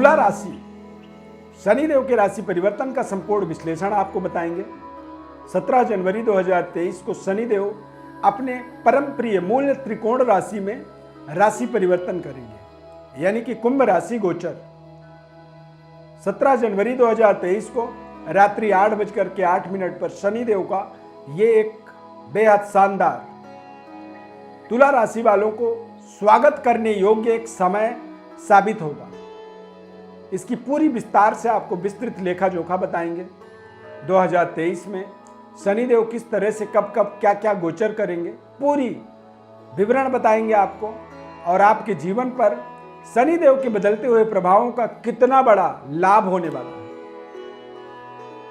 तुला राशि, शनिदेव के राशि परिवर्तन का संपूर्ण विश्लेषण आपको बताएंगे। 17 जनवरी 2023 को शनिदेव अपने परम प्रिय मूल त्रिकोण राशि में राशि परिवर्तन करेंगे, यानी कि कुंभ राशि गोचर। 17 जनवरी 2023 को रात्रि 8:08 पर शनिदेव का ये एक बेहद शानदार तुला राशि वालों को स्वागत करने योग्य एक समय साबित होगा। इसकी पूरी विस्तार से आपको विस्तृत लेखा जोखा बताएंगे। 2023 में शनिदेव किस तरह से कब कब क्या क्या गोचर करेंगे, पूरी विवरण बताएंगे आपको, और आपके जीवन पर शनिदेव के बदलते हुए प्रभावों का कितना बड़ा लाभ होने वाला है,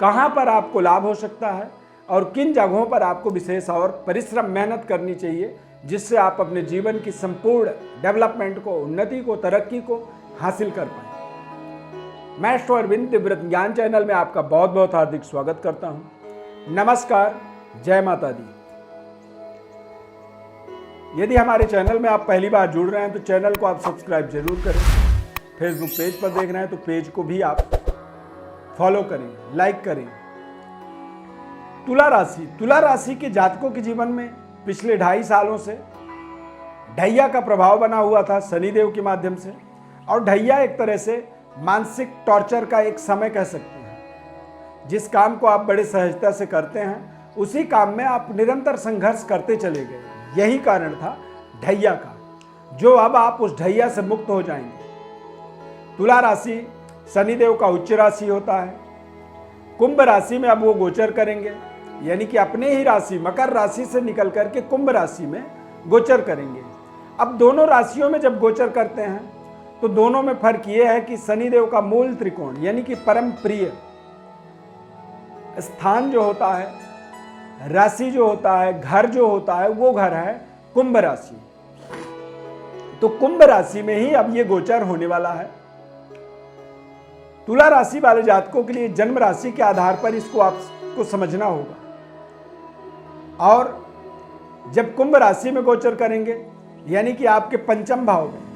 कहां पर आपको लाभ हो सकता है और किन जगहों पर आपको विशेष और परिश्रम मेहनत करनी चाहिए, जिससे आप अपने जीवन की संपूर्ण डेवलपमेंट को, उन्नति को, तरक्की को हासिल कर पाए। मैं एस्ट्रो अरविंद तीव्रत ज्ञान चैनल में आपका बहुत बहुत हार्दिक स्वागत करता हूं। नमस्कार, जय माता दी। यदि हमारे चैनल में आप पहली बार जुड़ रहे हैं तो चैनल को आप सब्सक्राइब जरूर करें। फेसबुक पेज पर देख रहे हैं तो पेज को भी आप फॉलो करें, लाइक करें। तुला राशि के जातकों के जीवन में पिछले 2.5 सालों से ढैया का प्रभाव बना हुआ था शनिदेव के माध्यम से, और ढैया एक तरह से मानसिक टॉर्चर का एक समय कह सकते हैं। जिस काम को आप बड़े सहजता से करते हैं उसी काम में आप निरंतर संघर्ष करते चले गए। यही कारण था ढैया का, जो अब आप उस ढैया से मुक्त हो जाएंगे। तुला राशि शनिदेव का उच्च राशि होता है। कुंभ राशि में अब वो गोचर करेंगे, यानी कि अपने ही राशि मकर राशि से निकल करके कुंभ राशि में गोचर करेंगे। अब दोनों राशियों में जब गोचर करते हैं तो दोनों में फर्क यह है कि शनिदेव का मूल त्रिकोण, यानी कि परम प्रिय स्थान जो होता है, राशि जो होता है, घर जो होता है, वो घर है कुंभ राशि। तो कुंभ राशि में ही अब ये गोचर होने वाला है। तुला राशि वाले जातकों के लिए जन्म राशि के आधार पर इसको आपको समझना होगा। और जब कुंभ राशि में गोचर करेंगे, यानी कि आपके पंचम भाव में,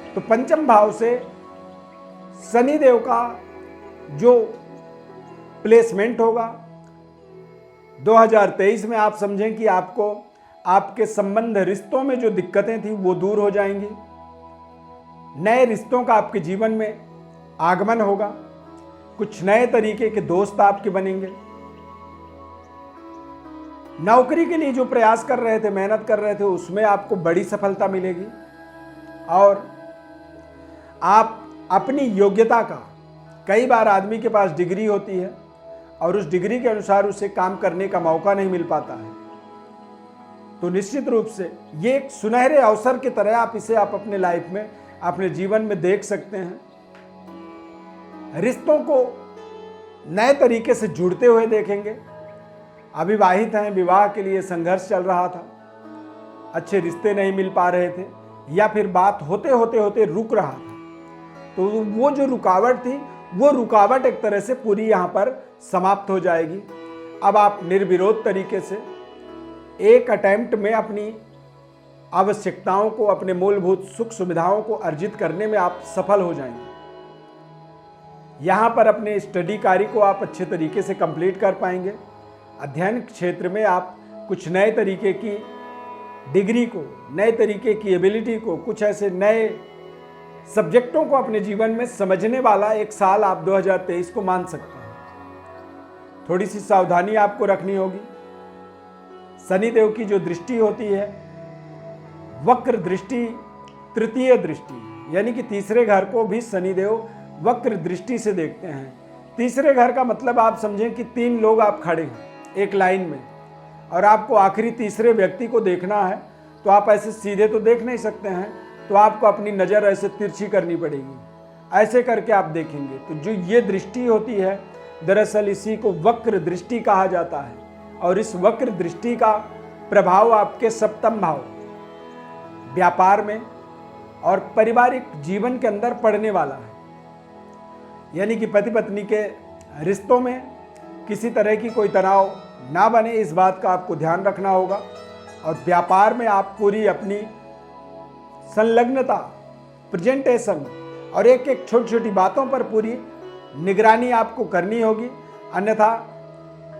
तो पंचम भाव से शनिदेव का जो प्लेसमेंट होगा 2023 में, आप समझें कि आपको आपके संबंध रिश्तों में जो दिक्कतें थी वो दूर हो जाएंगी। नए रिश्तों का आपके जीवन में आगमन होगा। कुछ नए तरीके के दोस्त आपके बनेंगे। नौकरी के लिए जो प्रयास कर रहे थे, मेहनत कर रहे थे, उसमें आपको बड़ी सफलता मिलेगी। और आप अपनी योग्यता का, कई बार आदमी के पास डिग्री होती है और उस डिग्री के अनुसार उसे काम करने का मौका नहीं मिल पाता है, तो निश्चित रूप से ये एक सुनहरे अवसर की तरह आप इसे अपने लाइफ में, अपने जीवन में देख सकते हैं। रिश्तों को नए तरीके से जुड़ते हुए देखेंगे। अविवाहित हैं, विवाह के लिए संघर्ष चल रहा था, अच्छे रिश्ते नहीं मिल पा रहे थे, या फिर बात होते होते रुक रहा था, तो वो जो रुकावट थी, वो रुकावट एक तरह से पूरी यहाँ पर समाप्त हो जाएगी। अब आप निर्विरोध तरीके से एक अटेम्प्ट में अपनी आवश्यकताओं को, अपने मूलभूत सुख सुविधाओं को अर्जित करने में आप सफल हो जाएंगे। यहाँ पर अपने स्टडी कार्य को आप अच्छे तरीके से कंप्लीट कर पाएंगे। अध्ययन क्षेत्र में आप कुछ नए तरीके की डिग्री को, नए तरीके की एबिलिटी को, कुछ ऐसे नए सब्जेक्टों को अपने जीवन में समझने वाला एक साल आप 2023 को मान सकते हैं। थोड़ी सी सावधानी आपको रखनी होगी। शनिदेव की जो दृष्टि होती है, वक्र दृष्टि, तृतीय दृष्टि, यानी कि तीसरे घर को भी शनिदेव वक्र दृष्टि से देखते हैं। तीसरे घर का मतलब आप समझें कि 3 लोग आप खड़े हैं एक लाइन में, और आपको आखिरी तीसरे व्यक्ति को देखना है, तो आप ऐसे सीधे तो देख नहीं सकते हैं, तो आपको अपनी नज़र ऐसे तिरछी करनी पड़ेगी। ऐसे करके आप देखेंगे। तो जो ये दृष्टि होती है, दरअसल इसी को वक्र दृष्टि कहा जाता है, और इस वक्र दृष्टि का प्रभाव आपके सप्तम भाव, व्यापार में और पारिवारिक जीवन के अंदर पड़ने वाला है। यानी कि पति पत्नी के रिश्तों में किसी तरह की कोई तनाव ना बने, इस बात का आपको ध्यान रखना होगा। और व्यापार में आप पूरी अपनी संलग्नता, प्रेजेंटेशन और एक एक छोटी छोटी बातों पर पूरी निगरानी आपको करनी होगी, अन्यथा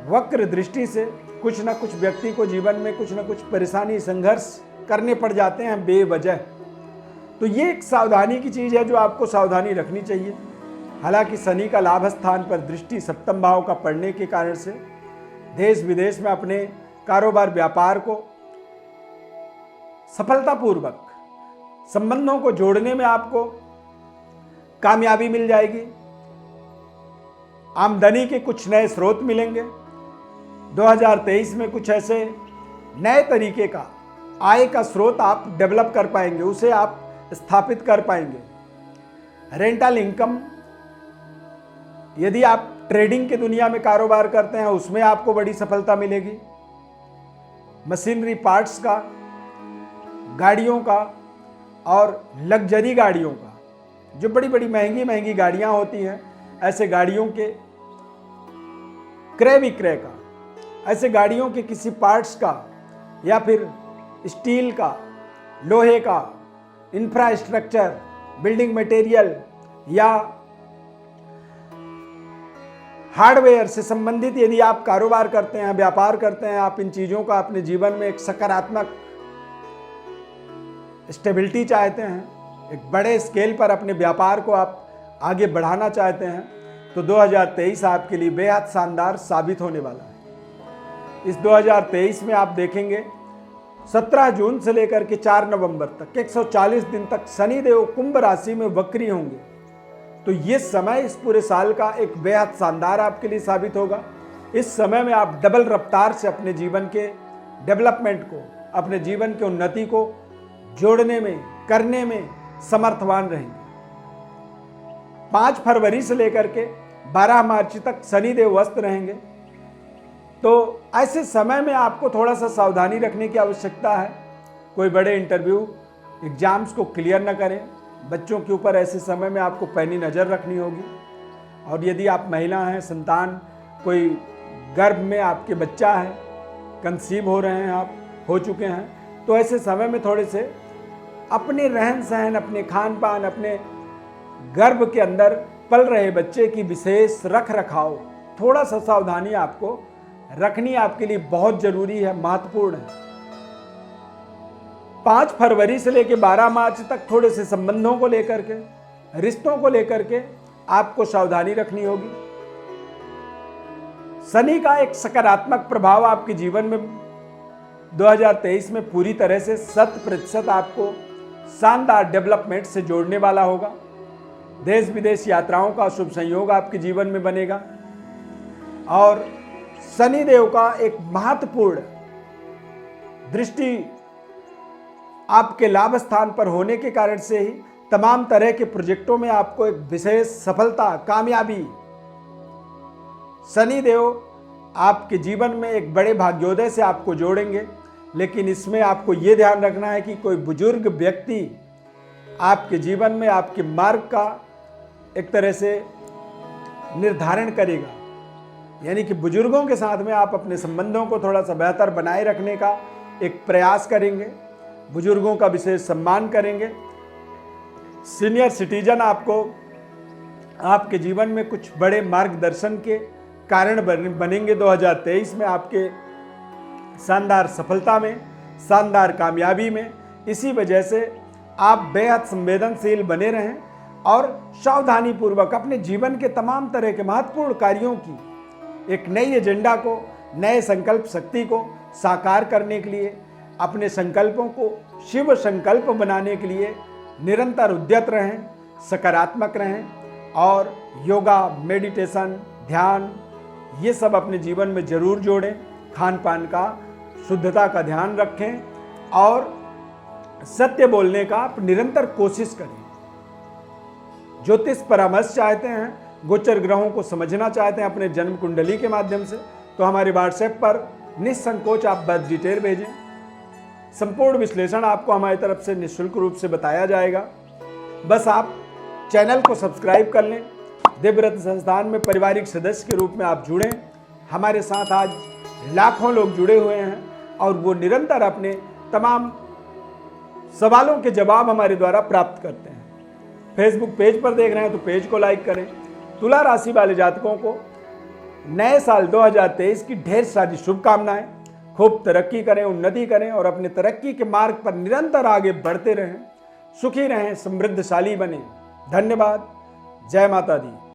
वक्र दृष्टि से कुछ ना कुछ व्यक्ति को जीवन में कुछ ना कुछ परेशानी संघर्ष करने पड़ जाते हैं बेवजह। तो ये एक सावधानी की चीज़ है जो आपको सावधानी रखनी चाहिए। हालांकि शनि का लाभ स्थान पर दृष्टि सप्तम भाव का पड़ने के कारण से देश विदेश में अपने कारोबार व्यापार को सफलतापूर्वक संबंधों को जोड़ने में आपको कामयाबी मिल जाएगी। आमदनी के कुछ नए स्रोत मिलेंगे। 2023 में कुछ ऐसे नए तरीके का आय का स्रोत आप डेवलप कर पाएंगे, उसे आप स्थापित कर पाएंगे। रेंटल इनकम, यदि आप ट्रेडिंग की दुनिया में कारोबार करते हैं उसमें आपको बड़ी सफलता मिलेगी। मशीनरी पार्ट्स का, गाड़ियों का और लग्जरी गाड़ियों का, जो बड़ी बड़ी महंगी महंगी गाड़ियां होती हैं, ऐसे गाड़ियों के क्रय विक्रय का, ऐसे गाड़ियों के किसी पार्ट्स का या फिर स्टील का, लोहे का, इंफ्रास्ट्रक्चर, बिल्डिंग मटेरियल या हार्डवेयर से संबंधित यदि आप कारोबार करते हैं, व्यापार करते हैं, आप इन चीज़ों का अपने जीवन में एक सकारात्मक स्टेबिलिटी चाहते हैं, एक बड़े स्केल पर अपने व्यापार को आप आगे बढ़ाना चाहते हैं, तो 2023 आपके लिए बेहद शानदार साबित होने वाला है। इस 2023 में आप देखेंगे 17 जून से लेकर के 4 नवंबर तक 140 दिन तक शनिदेव कुंभ राशि में वक्री होंगे। तो ये समय इस पूरे साल का एक बेहद शानदार आपके लिए साबित होगा। इस समय में आप डबल रफ्तार से अपने जीवन के डेवलपमेंट को, अपने जीवन की उन्नति को जोड़ने में, करने में समर्थवान रहेंगे। 5 फरवरी से लेकर के 12 मार्च तक शनिदेव व्यस्त रहेंगे। तो ऐसे समय में आपको थोड़ा सा सावधानी रखने की आवश्यकता है। कोई बड़े इंटरव्यू एग्जाम्स को क्लियर न करें। बच्चों के ऊपर ऐसे समय में आपको पैनी नज़र रखनी होगी। और यदि आप महिला हैं, संतान, कोई गर्भ में आपके बच्चा है, कंसीव हो रहे हैं, आप हो चुके हैं, तो ऐसे समय में थोड़े से अपने रहन सहन, अपने खान पान, अपने गर्भ के अंदर पल रहे बच्चे की विशेष रख रखाव, थोड़ा सा सावधानी आपको रखनी आपके लिए बहुत जरूरी है, महत्वपूर्ण है। 5 फरवरी से लेकर 12 मार्च तक थोड़े से संबंधों को लेकर के, रिश्तों को लेकर के आपको सावधानी रखनी होगी। शनि का एक सकारात्मक प्रभाव आपके जीवन में 2023 में पूरी तरह से 100% आपको शानदार डेवलपमेंट से जोड़ने वाला होगा। देश विदेश यात्राओं का शुभ संयोग आपके जीवन में बनेगा और शनिदेव का एक महत्वपूर्ण दृष्टि आपके लाभ स्थान पर होने के कारण से ही तमाम तरह के प्रोजेक्टों में आपको एक विशेष सफलता, कामयाबी, शनिदेव आपके जीवन में एक बड़े भाग्योदय से आपको जोड़ेंगे। लेकिन इसमें आपको ये ध्यान रखना है कि कोई बुजुर्ग व्यक्ति आपके जीवन में आपके मार्ग का एक तरह से निर्धारण करेगा। यानी कि बुजुर्गों के साथ में आप अपने संबंधों को थोड़ा सा बेहतर बनाए रखने का एक प्रयास करेंगे, बुजुर्गों का विशेष सम्मान करेंगे। सीनियर सिटीजन आपको आपके जीवन में कुछ बड़े मार्गदर्शन के कारण बनेंगे। 2023 में आपके शानदार सफलता में, शानदार कामयाबी में। इसी वजह से आप बेहद संवेदनशील बने रहें और सावधानी पूर्वक अपने जीवन के तमाम तरह के महत्वपूर्ण कार्यों की एक नई एजेंडा को, नए संकल्प शक्ति को साकार करने के लिए, अपने संकल्पों को शिव संकल्प बनाने के लिए निरंतर उद्यत रहें, सकारात्मक रहें और योगा, मेडिटेशन, ध्यान ये सब अपने जीवन में जरूर जोड़ें। खान पान का, शुद्धता का ध्यान रखें और सत्य बोलने का आप निरंतर कोशिश करें। ज्योतिष परामर्श चाहते हैं, गोचर ग्रहों को समझना चाहते हैं अपने जन्म कुंडली के माध्यम से, तो हमारे व्हाट्सएप पर निसंकोच आप बर्थ डिटेल भेजें। संपूर्ण विश्लेषण आपको हमारी तरफ से निःशुल्क रूप से बताया जाएगा। बस आप चैनल को सब्सक्राइब कर लें। देवव्रत संस्थान में पारिवारिक सदस्य के रूप में आप जुड़ें। हमारे साथ आज लाखों लोग जुड़े हुए हैं और वो निरंतर अपने तमाम सवालों के जवाब हमारे द्वारा प्राप्त करते हैं। फेसबुक पेज पर देख रहे हैं तो पेज को लाइक करें। तुला राशि वाले जातकों को नए साल 2023 की ढेर सारी शुभकामनाएं। खूब तरक्की करें, उन्नति करें और अपने तरक्की के मार्ग पर निरंतर आगे बढ़ते रहें। सुखी रहें, समृद्धशाली बने। धन्यवाद। जय माता दी।